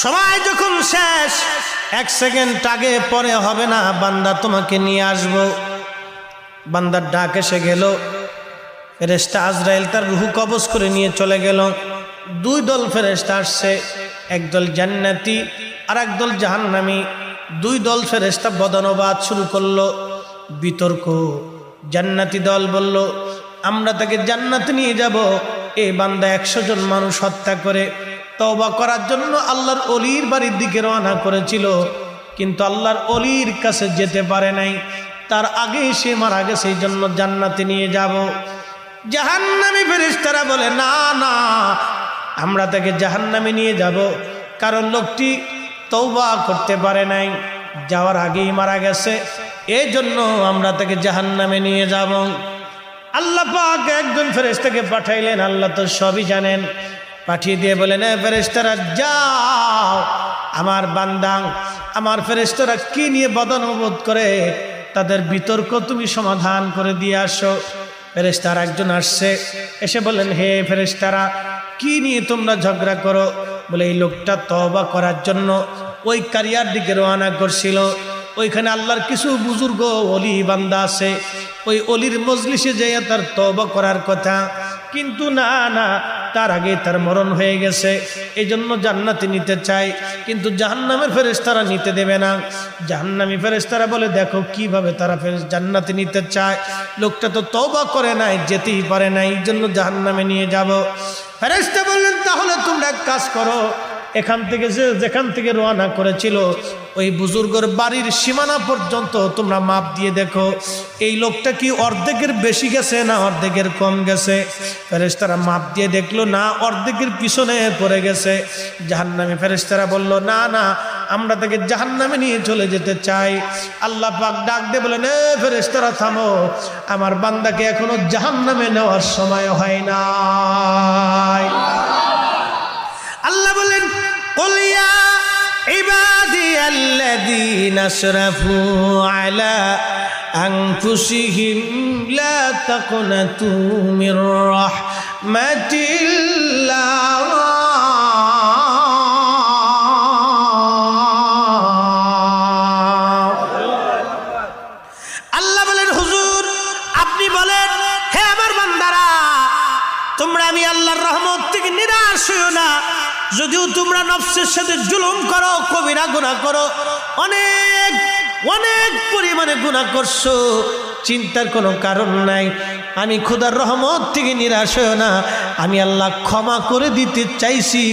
সময় যখন শেষ, 1 সেকেন্ড আগে পরে হবে না, বান্দা তোমাকে নিয়ে আসবো। বান্দার ডাক এসে গেল, ফেরেশতা আজরাইল তার রূহ কবজ করে নিয়ে চলে গেল। 2 দল ফেরেশতা আসছে, একদল জান্নাতি আর একদল জাহান্নামী। 2 দল ফেরেশতা বদনবাদ শুরু করলো, বিতর্ক। জান্নাতি দল বলল, আমরা তাকে জান্নাতে নিয়ে যাব। এই বান্দা 100 জন মানুষ হত্যা করে তওবা করার জন্য আল্লাহর ওলির বাড়ির দিকে রওনা করেছিল, কিন্তু আল্লাহর ওলির কাছে যেতে পারে নাই, তার আগে সে মারা গেছে, এই জন্য জান্নাতে নিয়ে যাব। জাহান্নামী ফেরেশতারা বলে, না না, আমরা তাকে জাহান্নামে নিয়ে যাব, কারণ লোকটি তওবা করতে পারে নাই, যাওয়ার আগেই মারা গেছে, এই জন্য আমরা তাকে জাহান্নামে নিয়ে যাব। আল্লাহ পাক একজন ফেরেশতাকে পাঠাইলেন, আল্লাহ তো সবই জানেন। পাঠিয়ে দিয়ে বলেন, ফেরেশতারা যাও, আমার বান্দা আমার ফেরেশতারা কি নিয়ে বদনবোধ করে তাদের বিতর্ক তুমি সমাধান করে দিয়ে আসো। ফেরেশতারা একজন আসছে, এসে বলেন, হে ফেরেশতারা, কি নিয়ে তোমরা ঝগড়া করো? বলে, এই লোকটা তওবা করার জন্য ওই কারিয়ার দিকে রওনা করছিল, ওইখানে আল্লাহর কিছু বুজুর্গ ওলি বান্দা আছে, ওই অলির মজলিসে যেয়ে তার তওবা করার কথা, কিন্তু না না, তার আগে তার মরণ হয়ে গেছে, এই জন্য জান্নাতে নিতে চাই, কিন্তু জাহান্নামের ফেরেশতারা নিতে দেবে না। জাহান্নামী ফেরেশতারা বলে, দেখো কিভাবে তারা জান্নাতে নিতে চায়, লোকটা তো তওবা করে নাই, যেতেই পারে না, এই জন্য জাহান্নামে নিয়ে যাব। ফেরেশতা বললেন, তাহলে তোমরা এক কাজ করো, এখান থেকে যেখান থেকে রওনা করেছিল ওই বুজুর্গের বাড়ির সীমানা পর্যন্ত তোমরা মাপ দিয়ে দেখো, এই লোকটা কি অর্ধেকের বেশি গেছে না অর্ধেকের কম গেছে। ফেরেশতারা মাপ দিয়ে দেখলো, না, অর্ধেকের পিছনে পড়ে গেছে। জাহান্নামী ফেরেশতারা বলল, না না, আমরা তাকে জাহান্নামে নিয়ে চলে যেতে চাই। আল্লাহ পাক ডাক দিয়ে বলেন, ফেরেশতারা থামো, আমার বান্দাকে এখনো জাহান্নামে নেওয়ার সময় হয় নাই। আল্লাহ বলেন, قل يا عبادي الذين أسرفوا على أنفسهم لا تقنطوا من رحمة الله আল্লাহ বলেন, হুজুর আপনি বলেন, হে আমার বান্দারা, তোমরা আমি আল্লাহর রহমত থেকে নিরাশ হইও না। যদিও তোমরা নফসের সাথে জুলুম করো, কবিরা গুনাহ করো, অনেক অনেক পরিমাণে গুনাহ করছো, চিন্তার কোনো কারণ নাই। আমি খোদার রহমত থেকে নিরাশ হইও না, আমি আল্লাহ ক্ষমা করে দিতে চাইছি।